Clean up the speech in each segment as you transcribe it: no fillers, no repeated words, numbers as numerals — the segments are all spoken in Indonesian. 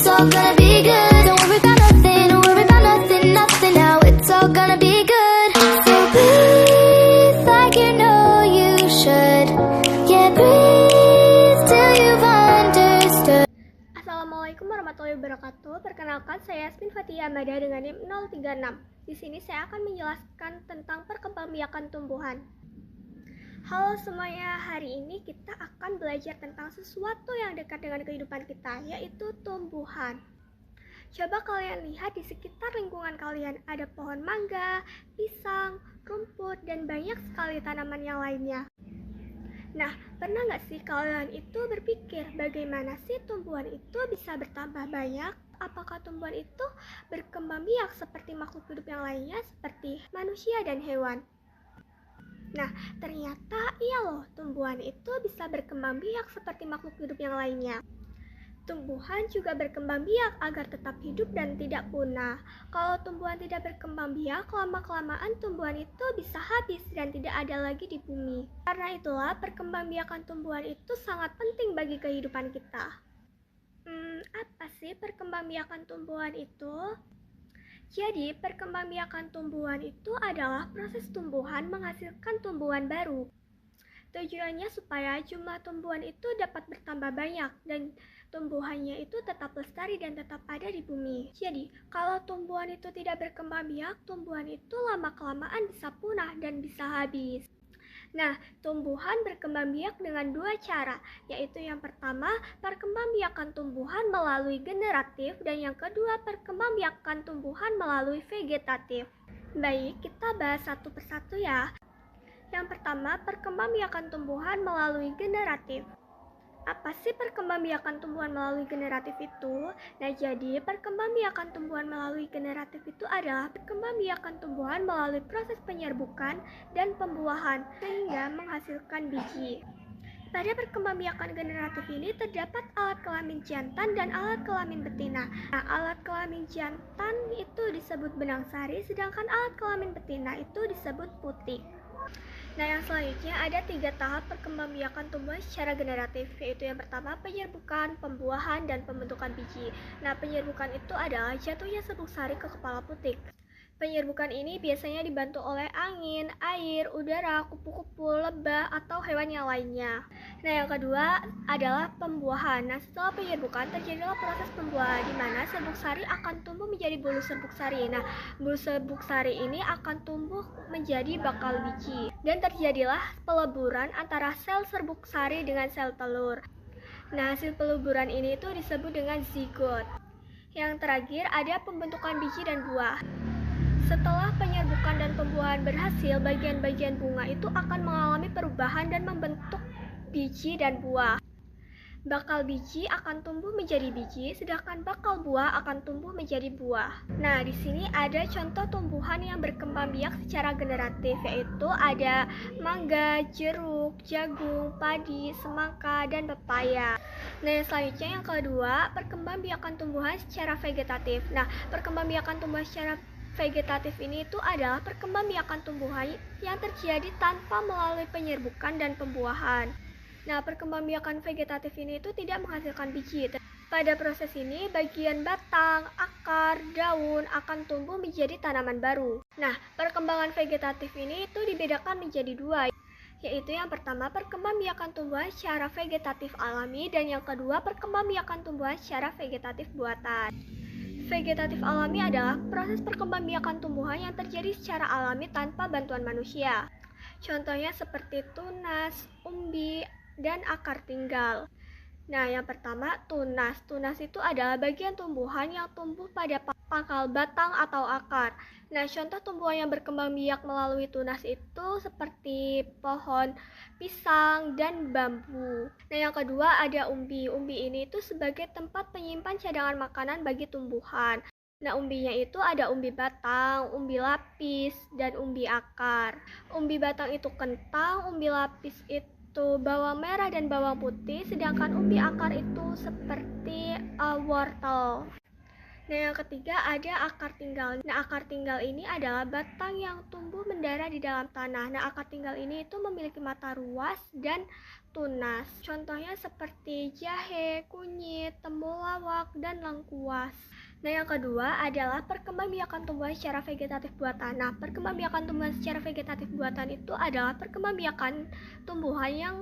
it's all gonna be good. Don't worry about nothing, don't worry about nothing, nothing now. It's all gonna be good. So breathe like you know you should. Yeah, breathe till you've understood. Assalamualaikum warahmatullahi wabarakatuh. Perkenalkan, saya Yasmin Fatia Amada dengan NIM 036. Di sini saya akan menjelaskan tentang perkembangbiakan tumbuhan. Halo semuanya, hari ini kita akan belajar tentang sesuatu yang dekat dengan kehidupan kita, yaitu tumbuhan. Coba kalian lihat di sekitar lingkungan kalian, ada pohon mangga, pisang, rumput, dan banyak sekali tanaman yang lainnya. Nah, pernah nggak sih kalian itu berpikir bagaimana sih tumbuhan itu bisa bertambah banyak? Apakah tumbuhan itu berkembang biak seperti makhluk hidup yang lainnya seperti manusia dan hewan? Nah, ternyata iya loh, tumbuhan itu bisa berkembang biak seperti makhluk hidup yang lainnya. Tumbuhan juga berkembang biak agar tetap hidup dan tidak punah. Kalau tumbuhan tidak berkembang biak, lama-kelamaan tumbuhan itu bisa habis dan tidak ada lagi di bumi. Karena itulah perkembangbiakan tumbuhan itu sangat penting bagi kehidupan kita. Apa sih perkembangbiakan tumbuhan itu? Jadi, perkembangbiakan tumbuhan itu adalah proses tumbuhan menghasilkan tumbuhan baru. Tujuannya supaya jumlah tumbuhan itu dapat bertambah banyak dan tumbuhannya itu tetap lestari dan tetap ada di bumi. Jadi, kalau tumbuhan itu tidak berkembang biak, tumbuhan itu lama-kelamaan bisa punah dan bisa habis. Nah, tumbuhan berkembang biak dengan dua cara, yaitu yang pertama, perkembangbiakan tumbuhan melalui generatif, dan yang kedua, perkembangbiakan tumbuhan melalui vegetatif. Baik, kita bahas satu persatu ya. Yang pertama, perkembangbiakan tumbuhan melalui generatif. Apa sih perkembangbiakan tumbuhan melalui generatif itu? Nah, jadi perkembangbiakan tumbuhan melalui generatif itu adalah perkembangbiakan tumbuhan melalui proses penyerbukan dan pembuahan sehingga menghasilkan biji. Pada perkembangbiakan generatif ini terdapat alat kelamin jantan dan alat kelamin betina. Nah, alat kelamin jantan itu disebut benang sari, sedangkan alat kelamin betina itu disebut putik. Nah, yang selanjutnya ada 3 tahap perkembangbiakan tumbuhan secara generatif, yaitu yang pertama penyerbukan, pembuahan, dan pembentukan biji. Nah, penyerbukan itu adalah jatuhnya serbuk sari ke kepala putik. Penyerbukan ini biasanya dibantu oleh angin, air, udara, kupu-kupu, lebah, atau hewan yang lainnya. Nah, yang kedua adalah pembuahan. Nah, setelah penyerbukan terjadilah proses pembuahan di mana serbuk sari akan tumbuh menjadi bulu serbuk sari. Nah, bulu serbuk sari ini akan tumbuh menjadi bakal biji dan terjadilah peleburan antara sel serbuk sari dengan sel telur. Nah, hasil peleburan ini itu disebut dengan zigot. Yang terakhir ada pembentukan biji dan buah. Setelah penyerbukan dan pembuahan berhasil, bagian-bagian bunga itu akan mengalami perubahan dan membentuk biji dan buah. Bakal biji akan tumbuh menjadi biji, sedangkan bakal buah akan tumbuh menjadi buah. Nah, di sini ada contoh tumbuhan yang berkembang biak secara generatif, yaitu ada mangga, jeruk, jagung, padi, semangka, dan pepaya. Nah, yang selanjutnya yang kedua, perkembangbiakan tumbuhan secara vegetatif. Nah, perkembangbiakan tumbuhan secara vegetatif ini itu adalah perkembangbiakan tumbuhan yang terjadi tanpa melalui penyerbukan dan pembuahan. Nah, perkembangbiakan vegetatif ini itu tidak menghasilkan biji. Pada proses ini, bagian batang, akar, daun akan tumbuh menjadi tanaman baru. Nah, perkembangan vegetatif ini itu dibedakan menjadi dua, yaitu yang pertama perkembangbiakan tumbuhan secara vegetatif alami dan yang kedua perkembangbiakan tumbuhan secara vegetatif buatan. Vegetatif alami adalah proses perkembangbiakan tumbuhan yang terjadi secara alami tanpa bantuan manusia. Contohnya seperti tunas, umbi, dan akar tinggal. Nah, yang pertama tunas. Tunas itu adalah bagian tumbuhan yang tumbuh pada pangkal batang atau akar. Nah, contoh tumbuhan yang berkembang biak melalui tunas itu seperti pohon pisang dan bambu. Nah, yang kedua ada umbi. Umbi ini itu sebagai tempat penyimpan cadangan makanan bagi tumbuhan. Nah, umbinya itu ada umbi batang, umbi lapis, dan umbi akar. Umbi batang itu kentang, umbi lapis itu bawang merah dan bawang putih, sedangkan umbi akar itu seperti wortel. Nah, yang ketiga ada akar tinggal. Nah, akar tinggal ini adalah batang yang tumbuh mendarat di dalam tanah. Nah, akar tinggal ini itu memiliki mata ruas dan tunas. Contohnya seperti jahe, kunyit, temulawak, dan lengkuas. Nah, yang kedua adalah perkembangbiakan tumbuhan secara vegetatif buatan. Nah, perkembangbiakan tumbuhan secara vegetatif buatan itu adalah perkembangbiakan tumbuhan yang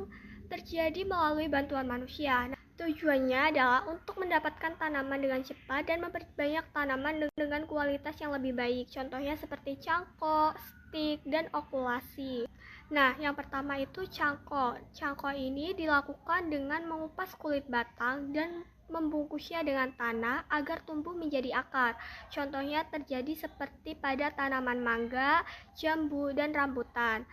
terjadi melalui bantuan manusia. Nah, tujuannya adalah untuk mendapatkan tanaman dengan cepat dan memperbanyak tanaman dengan kualitas yang lebih baik. Contohnya seperti cangkok, stik, dan okulasi. Nah, yang pertama itu cangkok. Cangkok ini dilakukan dengan mengupas kulit batang dan membungkusnya dengan tanah agar tumbuh menjadi akar. Contohnya terjadi seperti pada tanaman mangga, jambu, dan rambutan.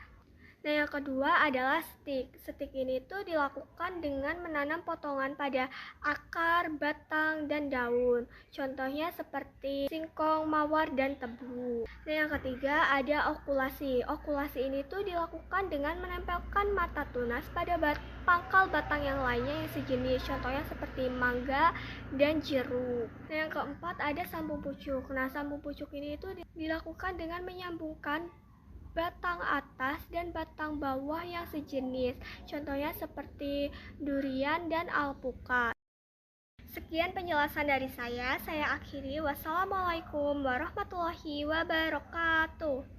Nah, yang kedua adalah stik. Stik ini tuh dilakukan dengan menanam potongan pada akar, batang, dan daun. Contohnya seperti singkong, mawar, dan tebu. Nah, yang ketiga ada okulasi. Okulasi ini tuh dilakukan dengan menempelkan mata tunas pada pangkal batang yang lainnya yang sejenis. Contohnya seperti mangga dan jeruk. Nah, yang keempat ada sambung pucuk. Nah, sambung pucuk ini itu dilakukan dengan menyambungkan batang atas dan batang bawah yang sejenis. Contohnya seperti durian dan alpukat. Sekian penjelasan dari saya akhiri. Wassalamualaikum warahmatullahi wabarakatuh.